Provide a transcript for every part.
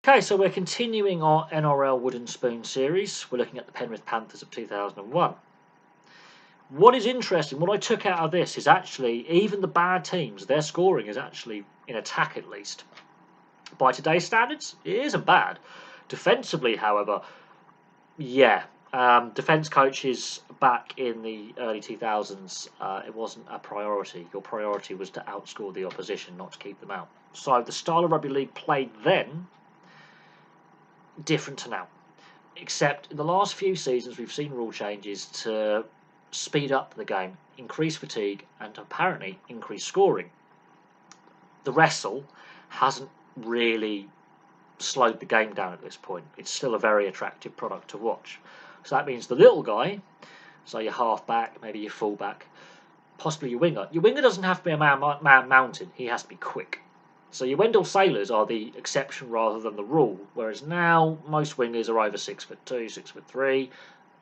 Okay, so we're continuing our NRL Wooden Spoon series. We're looking at the Penrith Panthers of 2001. What is interesting, what I took out of this is actually, even the bad teams, their scoring is actually, in attack at least. By today's standards, it isn't bad. Defensively, however, defence coaches back in the early 2000s, it wasn't a priority. Your priority was to outscore the opposition, not to keep them out. So the style of rugby league played then, different to now. Except in the last few seasons, we've seen rule changes to speed up the game, increase fatigue, and apparently increase scoring. The wrestle hasn't really slowed the game down at this point. It's still a very attractive product to watch. So that means the little guy, so your half-back, maybe your full-back, possibly your winger. Your winger doesn't have to be a man mounted. He has to be quick. So your Wendell Sailors are the exception rather than the rule, whereas now most wingers are over 6'2", 6'3",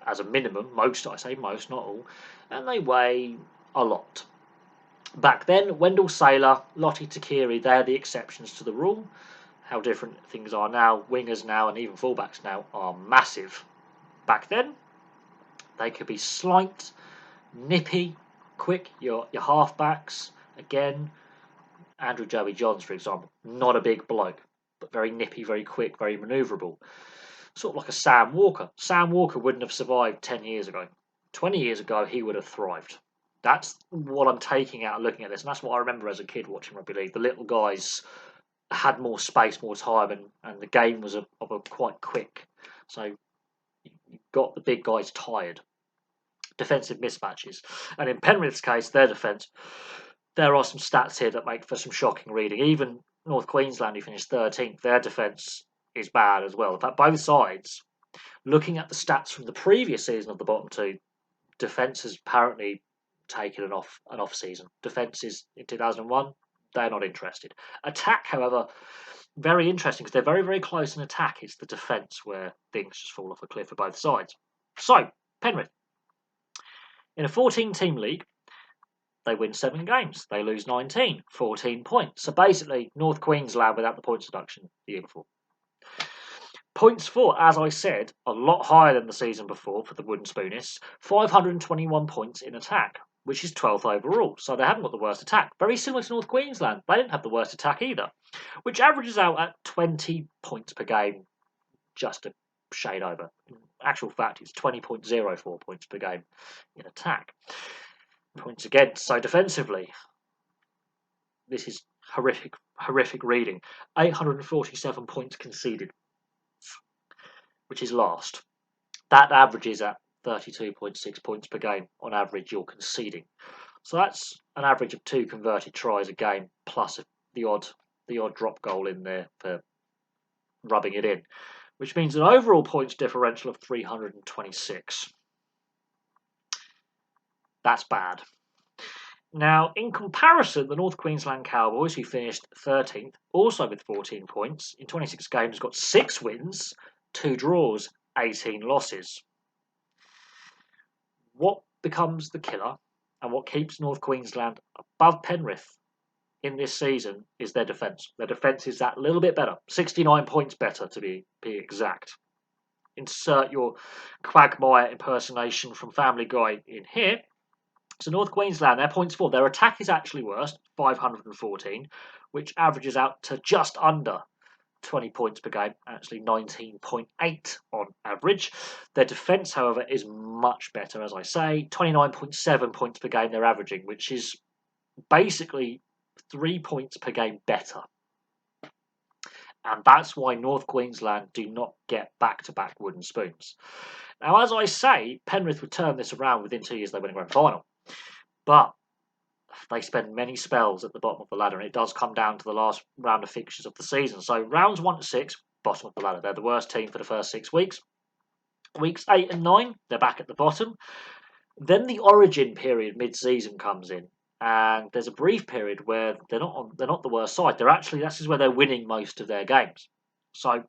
as a minimum. Most, I say most, not all, and they weigh a lot. Back then, Wendell Sailor, Lottie Takiri, they're the exceptions to the rule. How different things are now. Wingers now and even fullbacks now are massive. Back then, they could be slight, nippy, quick. Your halfbacks, again, Andrew Joey Johns, for example, not a big bloke, but very nippy, very quick, very manoeuvrable. Sort of like a Sam Walker. Sam Walker wouldn't have survived 10 years ago. 20 years ago, he would have thrived. That's what I'm taking out looking at this, and that's what I remember as a kid watching rugby league. The little guys had more space, more time, and the game was quite quick. So you got the big guys tired. Defensive mismatches. And in Penrith's case, their defence, there are some stats here that make for some shocking reading. Even North Queensland, who finished 13th, their defence is bad as well. In fact, both sides, looking at the stats from the previous season of the bottom two, defence has apparently taken an off season. Defences in 2001, they're not interested. Attack, however, very interesting because they're very, very close in attack. It's the defence where things just fall off a cliff for both sides. So, Penrith. In a 14-team league, they win 7 games. They lose 19, 14 points. So basically, North Queensland without the points deduction the year before. Points for, as I said, a lot higher than the season before for the Wooden Spoonists. 521 points in attack, which is 12th overall. So they haven't got the worst attack. Very similar to North Queensland. They didn't have the worst attack either, which averages out at 20 points per game, just a shade over. In actual fact, it's 20.04 points per game in attack. Points against, so defensively, this is horrific reading. 847 points conceded, which is last. That averages at 32.6 points per game on average you're conceding. So that's an average of 2 converted tries a game, plus the odd drop goal in there for rubbing it in, which means an overall points differential of 326. That's bad. Now, in comparison, the North Queensland Cowboys, who finished 13th, also with 14 points, in 26 games got 6 wins, 2 draws, 18 losses. What becomes the killer and what keeps North Queensland above Penrith in this season is their defence. Their defence is that little bit better, 69 points better to be exact. Insert your Quagmire impersonation from Family Guy in here. So North Queensland, their points for, their attack is actually worse, 514, which averages out to just under 20 points per game, actually 19.8 on average. Their defence, however, is much better, as I say, 29.7 points per game they're averaging, which is basically 3 points per game better. And that's why North Queensland do not get back-to-back wooden spoons. Now, as I say, Penrith would turn this around within 2 years. They win a grand final. But they spend many spells at the bottom of the ladder, and it does come down to the last round of fixtures of the season. So rounds 1 to 6, bottom of the ladder. They're the worst team for the first 6 weeks. Weeks 8 and 9, they're back at the bottom. Then the origin period mid-season comes in, and there's a brief period where they're not the worst side. This is where they're winning most of their games. So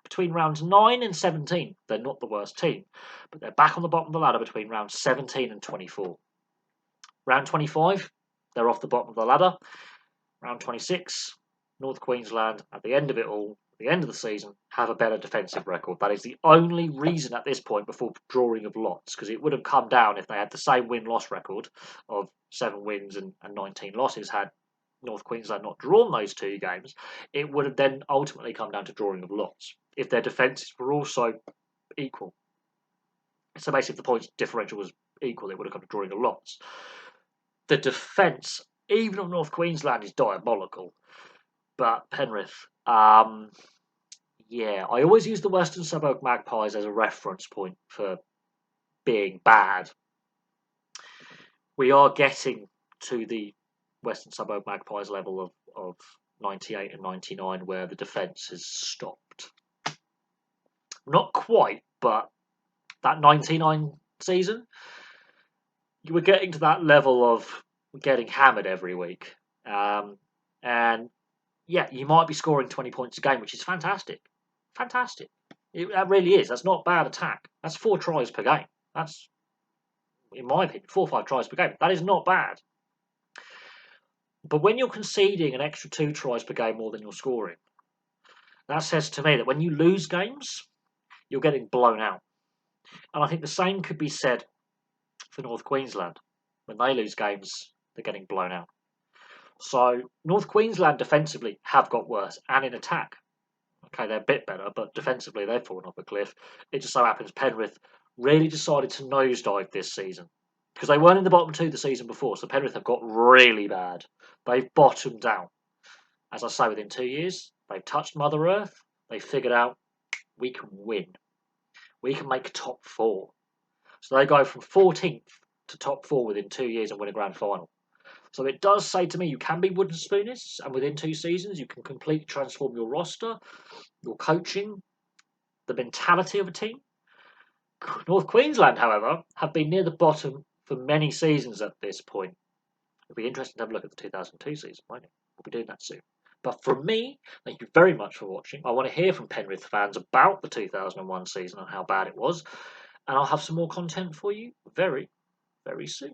between rounds 9 and 17, they're not the worst team, but they're back on the bottom of the ladder between rounds 17 and 24. Round 25, they're off the bottom of the ladder. Round 26, North Queensland, at the end of it all, the end of the season, have a better defensive record. That is the only reason at this point before drawing of lots, because it would have come down if they had the same win-loss record of 7 wins and 19 losses had North Queensland not drawn those 2 games. It would have then ultimately come down to drawing of lots if their defences were also equal. So basically, if the points differential was equal, it would have come to drawing of lots. The defence, even of North Queensland, is diabolical. But Penrith, yeah, I always use the Western Suburb Magpies as a reference point for being bad. We are getting to the Western Suburb Magpies level of 98 and 99 where the defence has stopped. Not quite, but that 99 season, you were getting to that level of getting hammered every week. And yeah, you might be scoring 20 points a game, which is fantastic. Fantastic. That really is. That's not bad attack. That's 4 tries per game. That's, in my opinion, 4 or 5 tries per game. That is not bad. But when you're conceding an extra 2 tries per game more than you're scoring, that says to me that when you lose games, you're getting blown out. And I think the same could be said for North Queensland. When they lose games, they're getting blown out. So North Queensland defensively have got worse, and in attack. Okay, they're a bit better, but defensively they've fallen off a cliff. It just so happens Penrith really decided to nosedive this season because they weren't in the bottom 2 the season before, so Penrith have got really bad. They've bottomed out. As I say, within 2 years, they've touched Mother Earth. They figured out we can win. We can make top 4. So they go from 14th to top 4 within 2 years and win a grand final. So it does say to me you can be wooden spoonists, and within 2 seasons you can completely transform your roster, your coaching, the mentality of a team. North Queensland, however, have been near the bottom for many seasons at this point. It'll be interesting to have a look at the 2002 season, won't it? We'll be doing that soon. But from me, thank you very much for watching. I want to hear from Penrith fans about the 2001 season and how bad it was. And I'll have some more content for you very, very soon.